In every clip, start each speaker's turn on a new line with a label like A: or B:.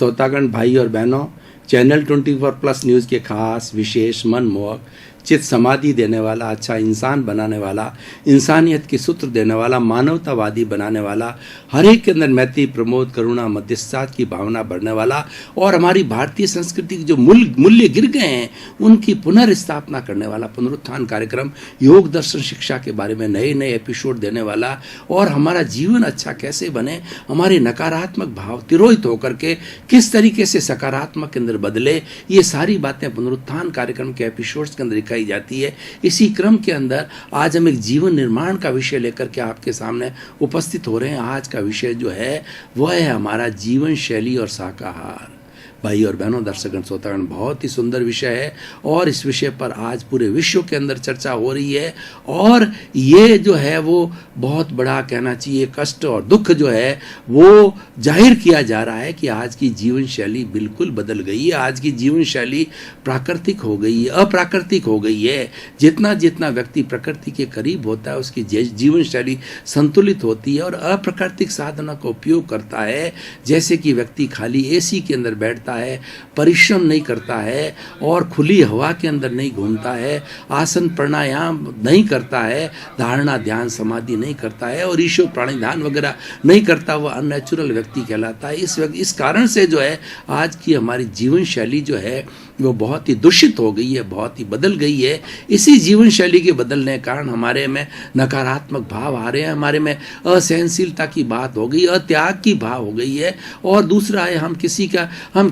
A: श्रोतागण भाई और बहनों, चैनल 24+ न्यूज़ के खास विशेष मनमोहक चित्त समाधि देने वाला, अच्छा इंसान बनाने वाला, इंसानियत के सूत्र देने वाला, मानवतावादी बनाने वाला, हर एक के अंदर मैत्री, प्रमोद, करुणा, मध्यस्थता की भावना बढ़ने वाला और हमारी भारतीय संस्कृति के जो मूल्य गिर गए हैं उनकी पुनर्स्थापना करने वाला पुनरुत्थान कार्यक्रम, योग दर्शन शिक्षा के बारे में नए नए एपिसोड देने वाला और हमारा जीवन अच्छा कैसे बने, हमारे नकारात्मक भाव तिरोहित होकर के किस तरीके से सकारात्मक के अंदर बदले, ये सारी बातें पुनरुत्थान कार्यक्रम के एपिसोड्स के अंदर दिखाई जाती है। इसी क्रम के अंदर आज हम एक जीवन निर्माण का विषय लेकर के आपके सामने उपस्थित हो रहे हैं। आज का विषय जो है वह है हमारा जीवन शैली और शाकाहार। भाई और बहनों, दर्शकगण, श्रोतागण, बहुत ही सुंदर विषय है और इस विषय पर आज पूरे विश्व के अंदर चर्चा हो रही है और ये जो है वो बहुत बड़ा कहना चाहिए कष्ट और दुख जो है वो जाहिर किया जा रहा है कि आज की जीवन शैली बिल्कुल बदल गई है। आज की जीवन शैली प्राकृतिक हो गई है, अप्राकृतिक हो गई है। जितना जितना व्यक्ति प्रकृति के करीब होता है उसकी जीवन शैली संतुलित होती है और अप्राकृतिक साधनों का उपयोग करता है। जैसे कि व्यक्ति खाली एसी के अंदर बैठता है, परिश्रम नहीं करता है और खुली हवा के अंदर नहीं घूमता है, आसन प्राणायाम नहीं करता है, धारणा ध्यान समाधि नहीं करता है और ईश्वर प्राणी ध्यान वगैरह नहीं करता, वह अननेचुरल व्यक्ति कहलाता है। इस कारण से जो है आज की हमारी जीवन शैली जो है वो बहुत ही दूषित हो गई है, बहुत ही बदल गई है। इसी जीवन शैली के बदलने के कारण हमारे में नकारात्मक भाव आ रहे हैं, हमारे में असहनशीलता की बात हो गई, अत्याग की भाव हो गई है और दूसरा है हम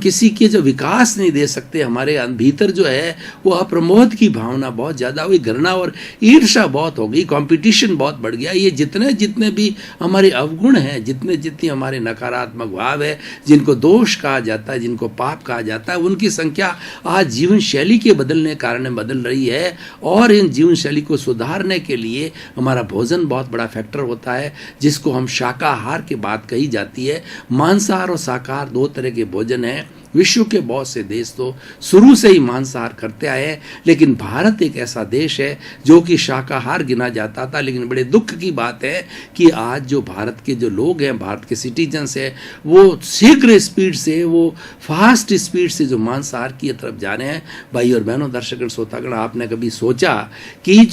A: किसी के जो विकास नहीं दे सकते। हमारे भीतर जो है वो अप्रमोद की भावना बहुत ज़्यादा हुई, घृणा और ईर्ष्या बहुत हो गई, कंपटीशन बहुत बढ़ गया। ये जितने भी हमारे अवगुण हैं, जितनी हमारे नकारात्मक भाव है, जिनको दोष कहा जाता है, जिनको पाप कहा जाता है, उनकी संख्या आज जीवन शैली के बदलने के कारण बदल रही है। और इन जीवन शैली को सुधारने के लिए हमारा भोजन बहुत बड़ा फैक्टर होता है, जिसको हम शाकाहार की बात कही जाती है। मांसाहार और शाकाहार दो तरह के भोजन हैं। विश्व के बहुत से देश तो शुरू से ही मांसाहार करते आए हैं, लेकिन भारत एक ऐसा देश है जो कि शाकाहार गिना जाता था। लेकिन बड़े दुख की बात है कि आज जो भारत के जो लोग हैं, भारत के सिटीजन्स हैं, वो शीघ्र स्पीड से, वो फास्ट स्पीड से जो मांसाहार की तरफ जा रहे हैं। भाई और बहनों, दर्शकगण, श्रोतागण, आपने कभी सोचा कि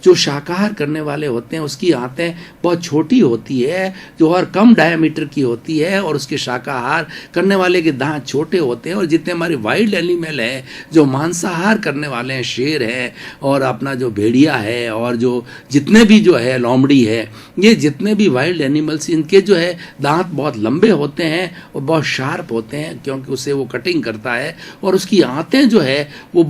A: जो शाकाहार करने वाले होते हैं उसकी आंतें बहुत छोटी होती है, जो और कम डायमीटर की होती है, और उसके शाकाहार करने वाले के दांत छोटे होते हैं। और जितने हमारे वाइल्ड एनिमल हैं जो मांसाहार करने वाले हैं, शेर है और अपना जो भेड़िया है और जो जितने भी जो है लोमड़ी है, ये जितने भी वाइल्ड एनिमल्स, इनके जो है दांत बहुत लंबे होते हैं और बहुत शार्प होते हैं, क्योंकि उसे वो कटिंग करता है। और उसकी आंतें जो है वो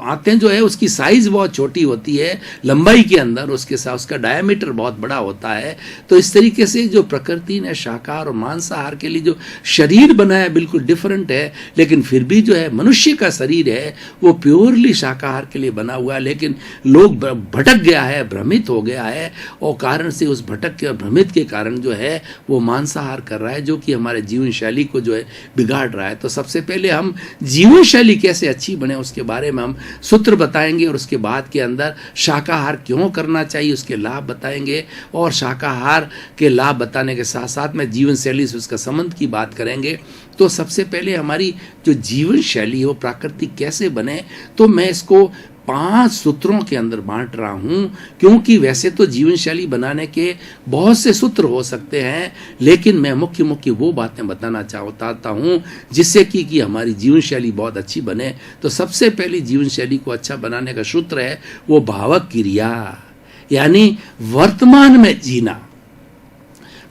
A: आंतें जो है उसकी साइज बहुत छोटी होती है लंबाई के अंदर, उसके साथ उसका डायमीटर बहुत बड़ा होता है। तो इस तरीके से जो प्रकृति ने शाकाहार और मांसाहार के लिए जो शरीर बनाया बिल्कुल डिफरेंट है, लेकिन फिर भी जो है मनुष्य का शरीर है वो प्योरली शाकाहार के लिए बना हुआ है। लेकिन लोग भटक गया है, भ्रमित हो गया है और कारण से उस भटक के भ्रमित के कारण जो है वो मांसाहार कर रहा है, जो कि हमारे जीवन शैली को जो है बिगाड़ रहा है। तो सबसे पहले हम जीवन शैली कैसे अच्छी बने उसके बारे में हम सूत्र बताएंगे और उसके बाद के अंदर शाकाहार क्यों करना चाहिए उसके लाभ बताएंगे और शाकाहार के लाभ बताने के साथ साथ में जीवन शैली से उसका संबंध की बात करेंगे। तो सबसे पहले हमारी जो जीवन शैली हो प्राकृतिक कैसे बने, तो मैं इसको 5 सूत्रों के अंदर बांट रहा हूं, क्योंकि वैसे तो जीवन शैली बनाने के बहुत से सूत्र हो सकते हैं, लेकिन मैं मुख्य वो बातें बताना चाहता हूं जिससे कि हमारी जीवन शैली बहुत अच्छी बने। तो सबसे पहली जीवन शैली को अच्छा बनाने का सूत्र है वो भावक क्रिया, यानी वर्तमान में जीना।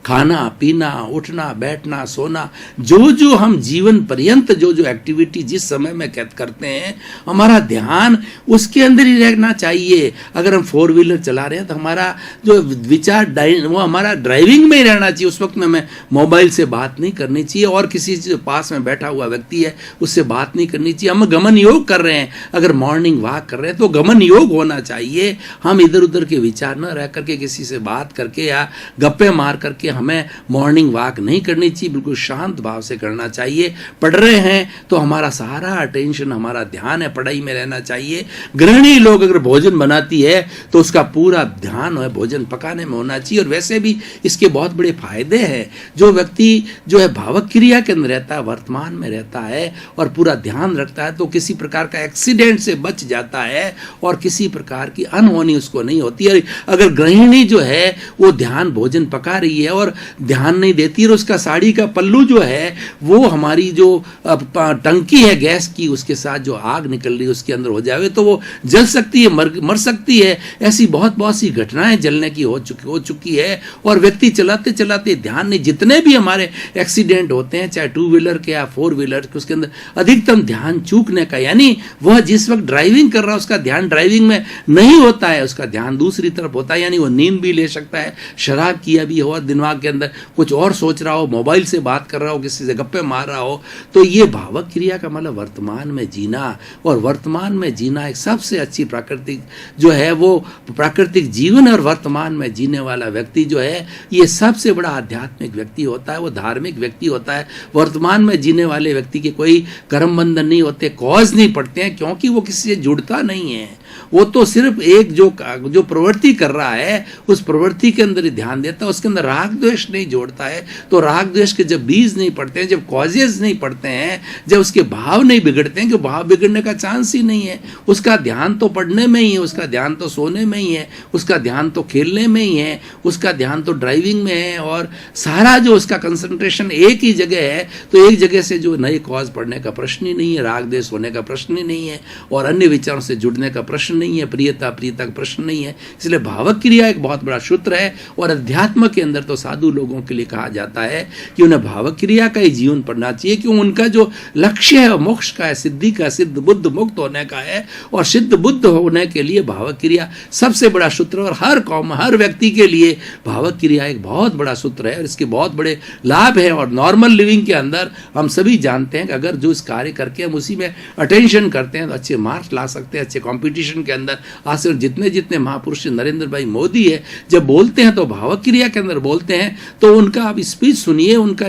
A: खाना पीना, उठना बैठना, सोना, जो हम जीवन पर्यंत जो वो जिस समय में करते हैं, हमारा ध्यान उसके अंदर ही रहना चाहिए। अगर हम 4 व्हीलर चला रहे हैं तो हमारा जो विचार वो हमारा ड्राइविंग में ही रहना चाहिए। उस वक्त में हमें मोबाइल से बात नहीं करनी चाहिए और किसी जो पास में बैठा हुआ व्यक्ति है उससे बात नहीं करनी चाहिए। हम गमन योग कर रहे हैं, अगर मॉर्निंग वॉक कर रहे हैं तो गमन योग होना चाहिए। हम इधर उधर के विचार न रह करके किसी से बात करके या गप्पे मार करके हमें मॉर्निंग वॉक नहीं करनी चाहिए, बिल्कुल शांत भाव से करना चाहिए। पढ़ रहे हैं तो हमारा सारा अटेंशन, हमारा ध्यान है पढ़ाई में रहना चाहिए। गृहिणी लोग अगर भोजन बनाती है तो उसका पूरा ध्यान है भोजन पकाने में होना चाहिए। और वैसे भी इसके बहुत बड़े फायदे हैं। जो व्यक्ति जो है भावक क्रिया के अंदर रहता है, वर्तमान में रहता है और पूरा ध्यान रखता है, तो किसी प्रकार का एक्सीडेंट से बच जाता है और किसी प्रकार की अनहोनी उसको नहीं होती है। अगर गृहिणी जो है वो ध्यान भोजन पका रही है और ध्यान नहीं देती और उसका साड़ी का पल्लू जो है वो हमारी जो टंकी है गैस की, उसके साथ जो आग निकल रही है उसके अंदर हो जाए तो वो जल सकती है, मर सकती है। ऐसी बहुत सी घटनाएं जलने की हो चुकी है। और व्यक्ति चलाते चलाते ध्यान नहीं, जितने भी हमारे एक्सीडेंट होते हैं चाहे 2 व्हीलर के या 4 व्हीलर के, उसके अंदर अधिकतम ध्यान चूकने का, यानी वह जिस वक्त ड्राइविंग कर रहा है उसका ध्यान ड्राइविंग में नहीं होता है, उसका ध्यान दूसरी तरफ होता है। यानी वो नींद भी ले सकता है, शराब किया भी हो, दिमाग के अंदर कुछ और सोच रहा हो, मोबाइल से बात कर रहा हो, किसी से गप्पे मार रहा हो। तो ये भावक क्रिया का मतलब वर्तमान में जीना, और वर्तमान में जीना एक सबसे अच्छी प्राकृतिक जो है वो प्राकृतिक जीवन और वर्तमान में जीने वाला व्यक्ति जो है ये सबसे बड़ा आध्यात्मिक व्यक्ति होता है, वो धार्मिक व्यक्ति होता है। वर्तमान में जीने वाले व्यक्ति के कोई कर्म बंधन नहीं होते, कॉज नहीं पड़ते हैं, क्योंकि वो किसी से जुड़ता नहीं है। वो तो सिर्फ एक जो प्रवृत्ति कर रहा है उस प्रवृत्ति के अंदर ही ध्यान देता है, उसके अंदर राग द्वेष नहीं जोड़ता है। तो राग द्वेष के जब बीज नहीं पड़ते हैं, जब कॉजेज नहीं पड़ते हैं, जब उसके भाव नहीं बिगड़ते हैं, कि भाव बिगड़ने का चांस ही नहीं है, उसका ध्यान तो पढ़ने में ही है, उसका ध्यान तो सोने में ही है, उसका ध्यान तो खेलने में ही है, उसका ध्यान तो ड्राइविंग में है, और सारा जो उसका कंसंट्रेशन एक ही जगह है। तो एक जगह से जो नए कॉज पढ़ने का प्रश्न ही नहीं है, राग द्वेष होने का प्रश्न ही नहीं है, और अन्य विचारों से जुड़ने का प्रश्न नहीं है, प्रियता का प्रश्न नहीं है। इसलिए भावक क्रिया एक बहुत बड़ा सूत्र है। और अध्यात्म के अंदर तो साधु लोगों के लिए कहा जाता है कि उन्हें भावक क्रिया का ही जीवन पढ़ना चाहिए, क्योंकि उनका जो लक्ष्य है मोक्ष का है, सिद्धि का, सिद्ध बुद्ध मुक्त होने का है। और सिद्ध बुद्ध होने के लिए भावक क्रिया सबसे बड़ा सूत्र, और हर कौम, हर व्यक्ति के लिए भावक क्रिया एक बहुत बड़ा सूत्र है, और इसके बहुत बड़े लाभ है। और नॉर्मल लिविंग के अंदर हम सभी जानते हैं कि अगर जो इस कार्य करके हम उसी में अटेंशन करते हैं तो अच्छे मार्क्स ला सकते हैं, अच्छे कंपटीशन के अंदर। आज जितने महापुरुष नरेंद्र भाई मोदी है, जब बोलते हैं तो भावक क्रिया के अंदर बोलते हैं, तो उनका आप स्पीच सुनिए, उनका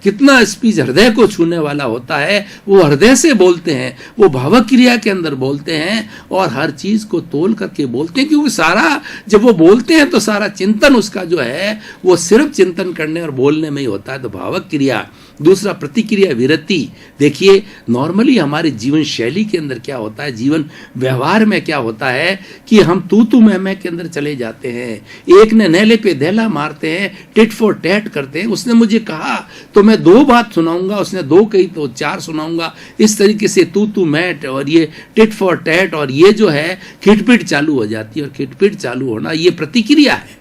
A: कितना स्पीच हृदय को छूने वाला होता है। वो हृदय से बोलते हैं, वो भावक क्रिया के अंदर बोलते हैं, और हर चीज को तोल करके बोलते हैं, क्योंकि सारा जब वो बोलते हैं तो सारा चिंतन उसका जो है वो सिर्फ चिंतन करने और बोलने में ही होता है। तो भावक क्रिया। दूसरा प्रतिक्रिया विरति। देखिए नॉर्मली हमारी जीवन शैली के अंदर क्या होता है, जीवन व्यवहार में क्या होता है कि हम तू मैं के अंदर चले जाते हैं। एक ने नेले पे धेला मारते हैं, टिट फॉर टैट करते हैं। उसने मुझे कहा तो मैं 2 बात सुनाऊंगा, उसने 2 कही तो 4 सुनाऊंगा। इस तरीके से तू मैं और ये टिट फॉर टैट, और ये जो है खिटपिट चालू हो जाती है। और खिटपिट चालू होना ये प्रतिक्रिया है।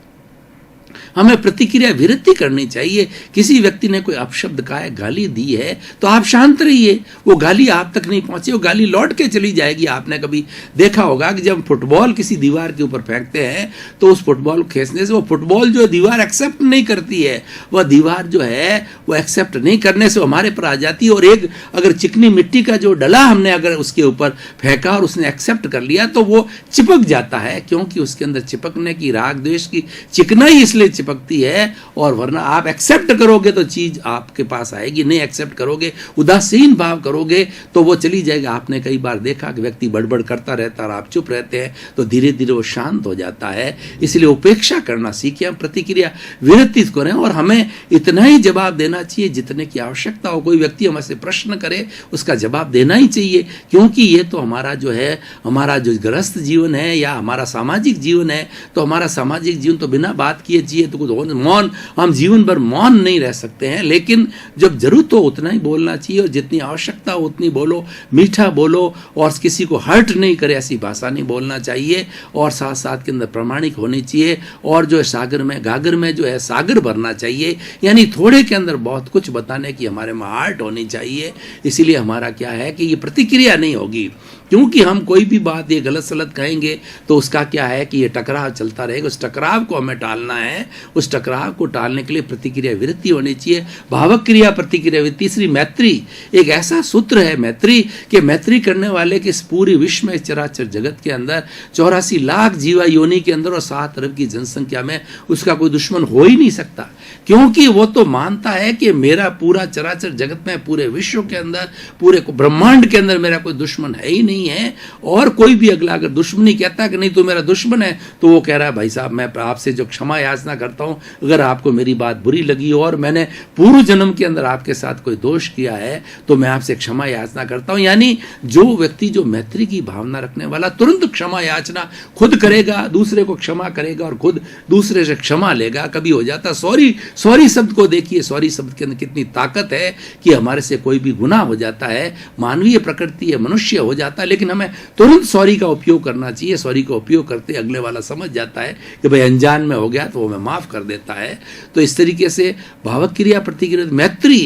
A: हमें प्रतिक्रिया विरति करनी चाहिए। किसी व्यक्ति ने कोई अपशब्द कहा है, गाली दी है, तो आप शांत रहिए, वो गाली आप तक नहीं पहुंचे, वो गाली लौट के चली जाएगी। आपने कभी देखा होगा कि जब फुटबॉल किसी दीवार के ऊपर फेंकते हैं तो उस फुटबॉल को खींचने से वो फुटबॉल जो दीवार एक्सेप्ट नहीं करती है, वह दीवार जो है वो एक्सेप्ट नहीं करने से हमारे पर आ जाती है। और एक अगर चिकनी मिट्टी का जो डला हमने अगर उसके ऊपर फेंका और उसने एक्सेप्ट कर लिया तो वो चिपक जाता है, क्योंकि उसके अंदर चिपकने की राग द्वेष की चिकनाई इसलिए चिपकती है। और वरना आप एक्सेप्ट करोगे तो चीज आपके पास आएगी, नहीं एक्सेप्ट करोगे, उदासीन भाव करोगे तो वो चली जाएगा। आपने कई बार देखा कि व्यक्ति बड़बड़ करता रहता है और आप चुप रहते हैं, तो धीरे धीरे वो शांत हो जाता है। इसलिए उपेक्षा करना सीखिए, हम प्रतिक्रिया विरति करें, और हमें इतना ही जवाब देना चाहिए जितने की आवश्यकता हो। कोई व्यक्ति हमसे प्रश्न करे उसका जवाब देना ही चाहिए, क्योंकि ये तो हमारा जो है, हमारा जो गृहस्थ जीवन है या हमारा सामाजिक जीवन है, तो हमारा सामाजिक जीवन तो बिना बात किए चाहिए, तो कुछ मौन, हम जीवन भर मौन नहीं रह सकते हैं। लेकिन जब जरूरत हो उतना ही बोलना चाहिए, और जितनी आवश्यकता हो उतनी बोलो, मीठा बोलो, और किसी को हर्ट नहीं करे ऐसी भाषा नहीं बोलना चाहिए। और साथ साथ के अंदर प्रामाणिक होनी चाहिए, और जो सागर में जो है सागर भरना चाहिए, यानी थोड़े के अंदर बहुत कुछ बताने की हमारे में आर्ट होनी चाहिए। इसीलिए हमारा क्या है कि ये प्रतिक्रिया नहीं होगी, क्योंकि हम कोई भी बात ये गलत सलत कहेंगे तो उसका क्या है कि ये टकराव चलता रहेगा। उस टकराव को हमें टालना है, उस टकराव को टालने के लिए प्रतिक्रिया वृत्ति होनी चाहिए, भावक क्रिया प्रतिक्रिया वृत्ति। तीसरी मैत्री, एक ऐसा सूत्र है मैत्री कि मैत्री करने वाले के इस पूरे विश्व में, चराचर जगत के अंदर 84 लाख जीवा योनि के अंदर और 7 अरब की जनसंख्या में उसका कोई दुश्मन हो ही नहीं सकता, क्योंकि वो तो मानता है कि मेरा पूरा चराचर जगत में, पूरे विश्व के अंदर, पूरे ब्रह्मांड के अंदर मेरा कोई दुश्मन है ही नहीं है। और कोई भी अगला अगर दुश्मनी कहता है कि नहीं तो मेरा दुश्मन है, तो वो कह रहा है भाई साहब मैं आपसे जो क्षमा याचना करता हूं, अगर आपको मेरी बात बुरी लगी और मैंने पूर्व जन्म के अंदर आपके साथ कोई दोष किया है तो मैं आपसे क्षमा याचना करता हूं। यानी जो व्यक्ति जो मैत्री की भावना रखने वाला तुरंत क्षमा याचना खुद करेगा, दूसरे को क्षमा करेगा और खुद दूसरे से क्षमा लेगा। कभी हो जाता सॉरी, सॉरी शब्द को देखिए, सॉरी शब्द के अंदर कितनी ताकत है कि हमारे से कोई भी गुनाह हो जाता है, मानवीय प्रकृति है, मनुष्य हो जाता है, लेकिन हमें तुरंत सॉरी का उपयोग करना चाहिए। सॉरी का उपयोग करते अगले वाला समझ जाता है कि भाई अनजान में हो गया तो वो हमें माफ कर देता है। तो इस तरीके से भावक क्रिया प्रतिक्रिया,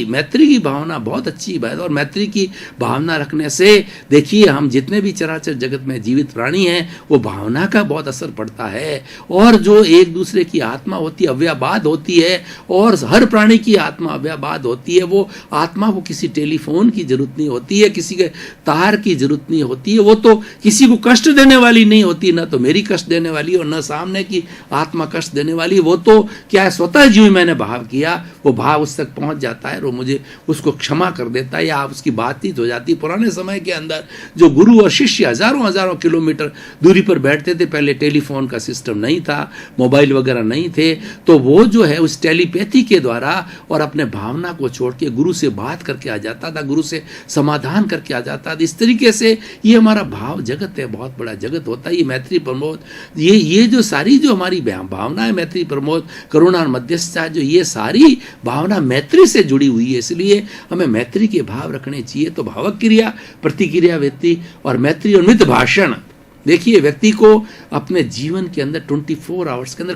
A: मैत्री की भावना बहुत अच्छी बात है। और मैत्री की भावना रखने से देखिए हम जितने भी चराचर जगत में जीवित प्राणी हैं वो भावना का बहुत असर पड़ता है। और जो एक दूसरे की आत्मा होती है अव्ययबाद होती है, और हर प्राणी की आत्मा अव्ययबाद होती है। वो आत्मा को किसी टेलीफोन की जरूरत नहीं होती है, किसी के तार की जरूरत नहीं होती है, वो तो किसी को कष्ट देने वाली नहीं होती, ना तो मेरी कष्ट देने वाली और न सामने की आत्मा कष्ट देने वाली। वो तो क्या है, स्वतः जो मैंने भाव किया वो भाव उस तक पहुंच जाता है और वो मुझे उसको क्षमा कर देता है या उसकी बातचीत हो जाती है। पुराने समय के अंदर जो गुरु और शिष्य हजारों किलोमीटर दूरी पर बैठते थे, पहले टेलीफोन का सिस्टम नहीं था, मोबाइल वगैरह नहीं थे, तो वो जो है उस टेलीपैथी के द्वारा और अपने भावना को छोड़ के गुरु से बात करके आ जाता था, गुरु से समाधान करके आ जाता था। इस तरीके से ये हमारा भाव जगत है, बहुत बड़ा जगत होता है। ये मैत्री प्रमोद, ये जो सारी जो हमारी भावना है, मैत्री प्रमोद करुणा और मध्यस्थता, जो ये सारी भावना मैत्री से जुड़ी हुई है, इसलिए हमें मैत्री के भाव रखने चाहिए। तो भावक क्रिया प्रतिक्रिया व्यक्ति और मैत्री और मित भाषण, देखिए व्यक्ति को अपने जीवन के अंदर 24 आवर्स के अंदर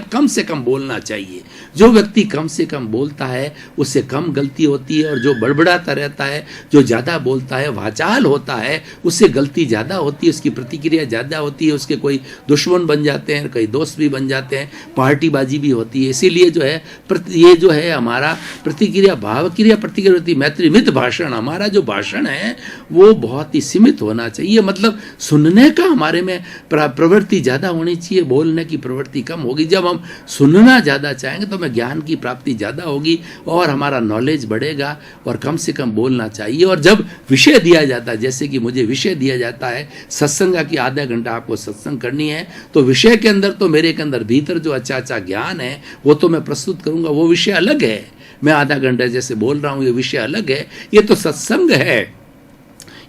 A: कम से कम बोलना चाहिए। जो व्यक्ति कम से कम बोलता है उससे कम गलती होती है, और जो बड़बड़ाता रहता है, जो ज़्यादा बोलता है, वाचाल होता है, उससे गलती ज़्यादा होती है, उसकी प्रतिक्रिया ज़्यादा होती है, उसके कोई दुश्मन बन जाते हैं, कई दोस्त भी बन जाते हैं, पार्टीबाजी भी होती है। इसीलिए जो है ये जो है हमारा प्रतिक्रिया भाव क्रिया प्रतिक्रिया होती है। मैत्री मित भाषण, हमारा जो भाषण है वो बहुत ही सीमित होना चाहिए, मतलब सुनने का हमारे में प्रवृत्ति ज़्यादा होनी चाहिए, बोलने की प्रवृत्ति कम होगी। जब हम सुनना ज़्यादा चाहेंगे तो हमें ज्ञान की प्राप्ति ज़्यादा होगी और हमारा नॉलेज बढ़ेगा, और कम से कम बोलना चाहिए। और जब विषय दिया जाता है, जैसे कि मुझे विषय दिया जाता है सत्संग की, आधा घंटा आपको सत्संग करनी है, तो विषय के अंदर तो मेरे के अंदर भीतर जो अच्छा ज्ञान है वो तो मैं प्रस्तुत करूँगा, वो विषय अलग है। मैं आधा घंटा जैसे बोल रहा हूँ ये विषय अलग है, ये तो सत्संग है,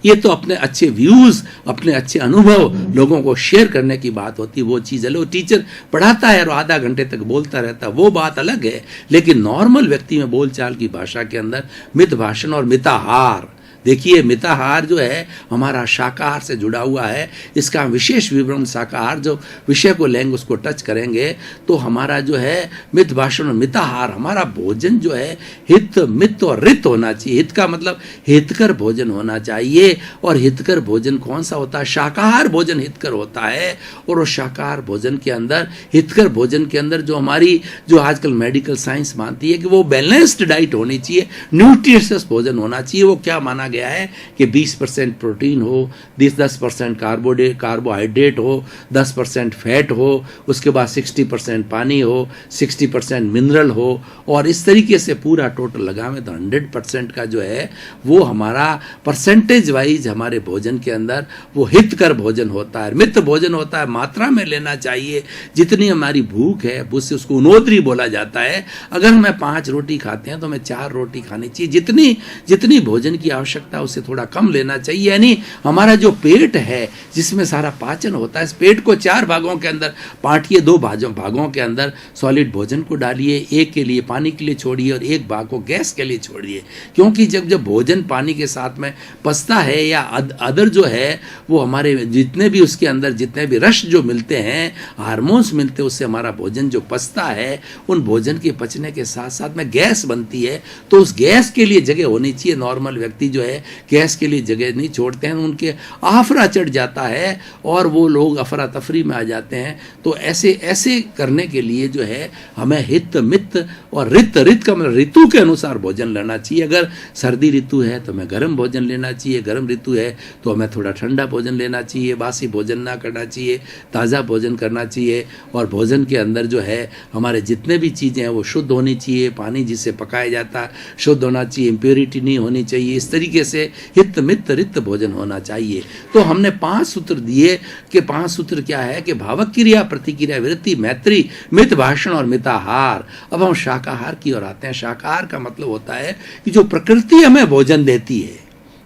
A: ये तो अपने अच्छे व्यूज़, अपने अच्छे अनुभव लोगों को शेयर करने की बात होती है, वो चीज़ अलग। टीचर पढ़ाता है और आधा घंटे तक बोलता रहता है, वो बात अलग है। लेकिन नॉर्मल व्यक्ति में बोलचाल की भाषा के अंदर मित भाषण और मिताहार, देखिए मिताहार जो है हमारा शाकाहार से जुड़ा हुआ है, इसका विशेष विवरण शाकाहार जो विषय को लेंगे उसको टच करेंगे, तो हमारा जो है मित भाषण और मिताहार, हमारा भोजन जो है हित मित और रित होना चाहिए। हित का मतलब हितकर भोजन होना चाहिए, और हितकर भोजन कौन सा होता है, शाकाहार भोजन हितकर होता है। और वो शाकाहार भोजन के अंदर, हितकर भोजन के अंदर जो हमारी जो आजकल मेडिकल साइंस मानती है कि वो बैलेंस्ड डाइट होनी चाहिए, न्यूट्रिशियस भोजन होना चाहिए। वो क्या माना गया है कि 20% प्रोटीन हो, 10% कार्बोहाइड्रेट हो, 10% फैट हो, उसके बाद 60% पानी हो, 60% मिनरल हो, और इस तरीके से पूरा टोटल लगावे तो 100% का जो है वो हमारा परसेंटेज वाइज हमारे भोजन के अंदर वो हितकर भोजन होता है। मित भोजन होता है, मात्रा में लेना चाहिए, जितनी हमारी भूख है उससे उसको उनोदरी बोला जाता है। अगर मैं 5 रोटी खाते हैं तो मैं 4 रोटी खानी चाहिए, जितनी भोजन की आवश्यकता उससे थोड़ा कम लेना चाहिए। यानी हमारा जो पेट है जिसमें सारा पाचन होता है, इस पेट को 4 भागों के अंदर बांटिए, 2 भागों के अंदर सॉलिड भोजन को डालिए, एक के लिए पानी के लिए छोड़िए और एक भाग को गैस के लिए छोड़िए। क्योंकि जब भोजन पानी के साथ में पचता है या अदर जो है वो हमारे जितने भी उसके अंदर जितने भी रस जो मिलते हैं, हार्मोन्स मिलते हैं, उससे हमारा भोजन जो पचता है, उन भोजन के पचने के साथ साथ में गैस बनती है। तो उस गैस के लिए जगह होनी चाहिए। नॉर्मल व्यक्ति जो है है गैस के लिए जगह नहीं छोड़ते हैं, उनके आफरा चढ़ जाता है और वो लोग अफरा तफरी में आ जाते हैं। तो ऐसे ऐसे करने के लिए जो है हमें हित मित और रित का मतलब ऋतु के अनुसार भोजन लेना चाहिए। अगर सर्दी ऋतु है तो हमें गर्म भोजन लेना चाहिए, गर्म ऋतु है तो हमें थोड़ा ठंडा भोजन लेना चाहिए, बासी भोजन ना करना चाहिए, ताज़ा भोजन करना चाहिए। और भोजन के अंदर जो है हमारे जितने भी चीज़ें हैं वो शुद्ध होनी चाहिए, पानी जिससे पकाया जाता है शुद्ध होना चाहिए, इम्प्योरिटी नहीं होनी चाहिए। इस तरीके से हित मित रित भोजन होना चाहिए। तो हमने 5 सूत्र दिए कि 5 सूत्र क्या है कि भावक क्रिया, प्रतिक्रिया, वृत्ति, मैत्री, मित भाषण और मिताहार। अब हम शाकाहार की ओर आते हैं। शाकाहार का मतलब होता है कि जो प्रकृति हमें भोजन देती है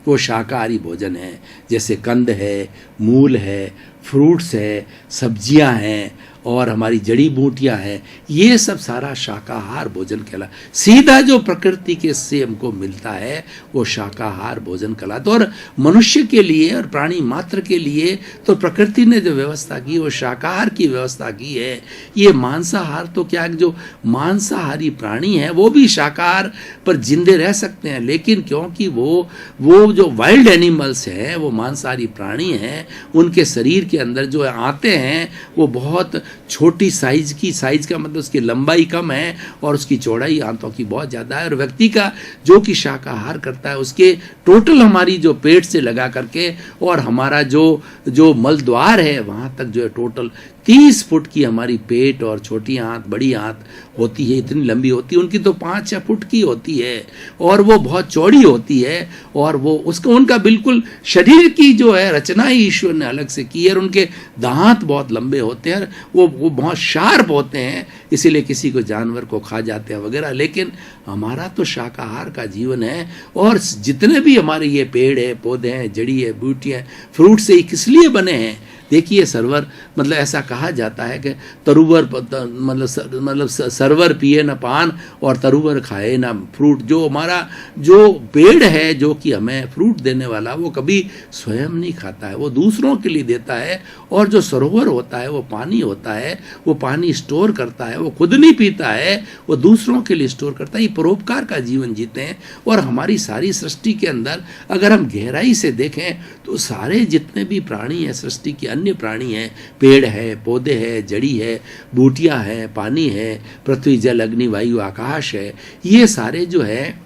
A: वो शाकाहारी भोजन है। जैसे कंद है, मूल है, फ्रूट्स है, सब्जियां हैं और हमारी जड़ी बूटियां हैं, ये सब सारा शाकाहार भोजन कहला। सीधा जो प्रकृति के से हमको मिलता है वो शाकाहार भोजन कहलाता। और मनुष्य के लिए और प्राणी मात्र के लिए तो प्रकृति ने जो व्यवस्था की वो शाकाहार की व्यवस्था की है। ये मांसाहार तो क्या, जो मांसाहारी प्राणी हैं वो भी शाकाहार पर जिंदे रह सकते हैं, लेकिन क्योंकि वो जो वाइल्ड एनिमल्स हैं, वो मांसाहारी प्राणी हैं, उनके शरीर के अंदर जो आते हैं वो बहुत छोटी साइज का मतलब उसकी लंबाई कम है और उसकी चौड़ाई आंतों की बहुत ज़्यादा है। और व्यक्ति का जो कि शाकाहार करता है उसके टोटल हमारी जो पेट से लगा करके और हमारा जो मल द्वार है वहाँ तक जो है टोटल 30 फुट की हमारी पेट और छोटी आंत बड़ी आंत होती है, इतनी लंबी होती है। उनकी तो 5-6 फुट की होती है और वो बहुत चौड़ी होती है और वो उनका बिल्कुल शरीर की जो है रचना ही ईश्वर ने अलग से की है। और उनके दांत बहुत लंबे होते हैं, वो बहुत शार्प होते हैं, इसीलिए किसी को जानवर को खा जाते हैं वगैरह। लेकिन हमारा तो शाकाहार का जीवन है और जितने भी हमारे ये पेड़ है, पौधे हैं, जड़ी है, बूटियाँ, फ्रूट से किस लिए बने हैं। देखिए सरवर मतलब ऐसा कहा जाता है कि तरुवर मतलब सरवर पिए न पान और तरुवर खाए ना फ्रूट। जो हमारा जो पेड़ है जो कि हमें फ्रूट देने वाला वो कभी स्वयं नहीं खाता है, वो दूसरों के लिए देता है। और जो सरोवर होता है वो पानी होता है, वो पानी स्टोर करता है, वो खुद नहीं पीता है, वो दूसरों के लिए स्टोर करता है। ये परोपकार का जीवन जीते हैं। और हमारी सारी सृष्टि के अंदर अगर हम गहराई से देखें तो सारे जितने भी प्राणी हैं सृष्टि के, अन्य प्राणी हैं, पेड़ है, पौधे हैं, जड़ी है, बूटियां है, पानी है, पृथ्वी जल अग्नि वायु आकाश है, ये सारे जो है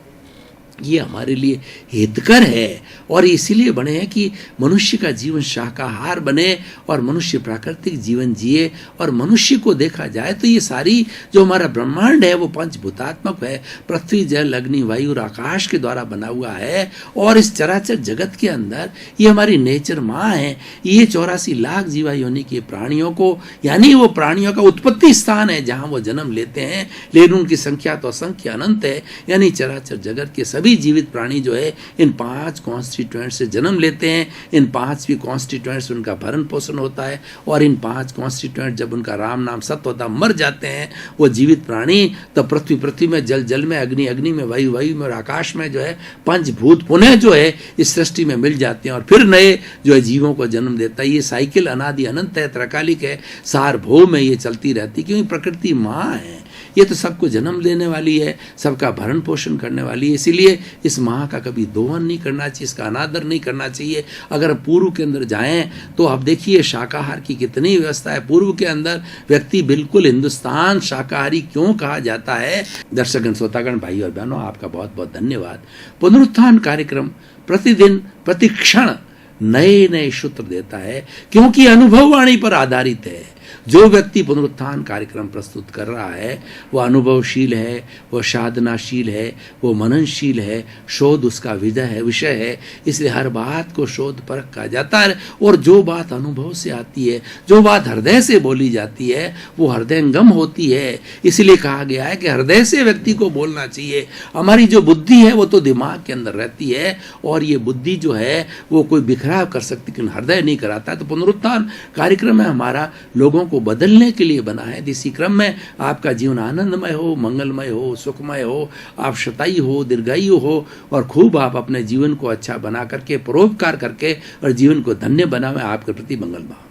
A: ये हमारे लिए हितकर है। और इसीलिए बने हैं कि मनुष्य का जीवन शाकाहार बने और मनुष्य प्राकृतिक जीवन जिए। और मनुष्य को देखा जाए तो ये सारी जो हमारा ब्रह्मांड है वो पंचभूतात्मक है, पृथ्वी जल अग्नि वायु और आकाश के द्वारा बना हुआ है। और इस चराचर जगत के अंदर ये हमारी नेचर माँ है, ये 84 लाख जीवा योनि के प्राणियों को, यानी वो प्राणियों का उत्पत्ति स्थान है जहाँ वो जन्म लेते हैं। लेकिन उनकी संख्या तो असंख्य अनंत है, यानी चराचर जगत के सभी जीवित प्राणी जो है इन 5 कॉन्स्टिट्यूएंट से जन्म लेते हैं। इन 5 भी कॉन्स्टिट्यूएंट से उनका भरण पोषण होता है। और इन 5 कॉन्स्टिट्यूएंट जब उनका राम नाम सत्य होता मर जाते हैं वो जीवित प्राणी, तब पृथ्वी में, जल में, अग्नि में, वायु में और आकाश में जो है पंचभूत पुनः जो है इस सृष्टि में मिल जाते हैं और फिर नए जो है जीवों को जन्म देता है। ये साइकिल अनादि अनंत है, त्रैकालिक है, सार्वभौम में ये चलती रहती, क्योंकि प्रकृति माँ है, ये तो सबको जन्म देने वाली है, सबका भरण पोषण करने वाली है। इसीलिए इस माँ का कभी दोहन नहीं करना चाहिए, इसका अनादर नहीं करना चाहिए। अगर पूर्व के अंदर जाएं तो आप देखिए शाकाहार की कितनी व्यवस्था है। पूर्व के अंदर व्यक्ति बिल्कुल, हिंदुस्तान शाकाहारी क्यों कहा जाता है। दर्शकगण, श्रोतागण, भाई और बहनों, आपका बहुत बहुत धन्यवाद। पुनरुत्थान कार्यक्रम प्रतिदिन प्रतिक्षण नए नए सूत्र देता है, क्योंकि अनुभववाणी पर आधारित है। जो व्यक्ति पुनरुत्थान कार्यक्रम प्रस्तुत कर रहा है वो अनुभवशील है, वो साधनाशील है, वो मननशील है, शोध उसका विषय है। इसलिए हर बात को शोध परख कहा जाता है। और जो बात अनुभव से आती है, जो बात हृदय से बोली जाती है, वो हृदयंगम होती है। इसलिए कहा गया है कि हृदय से व्यक्ति को बोलना चाहिए। हमारी जो बुद्धि है वो तो दिमाग के अंदर रहती है और ये बुद्धि जो है वो कोई बिखराव कर सकती, लेकिन हृदय नहीं कराता। तो पुनरुत्थान कार्यक्रम है हमारा लोगों को बदलने के लिए बना है। इसी क्रम में आपका जीवन आनंदमय हो, मंगलमय हो, सुखमय हो, आप शतायु हो, दीर्घायु हो और खूब आप अपने जीवन को अच्छा बना करके, परोपकार करके और जीवन को धन्य बनावे। आपके प्रति मंगल भाव।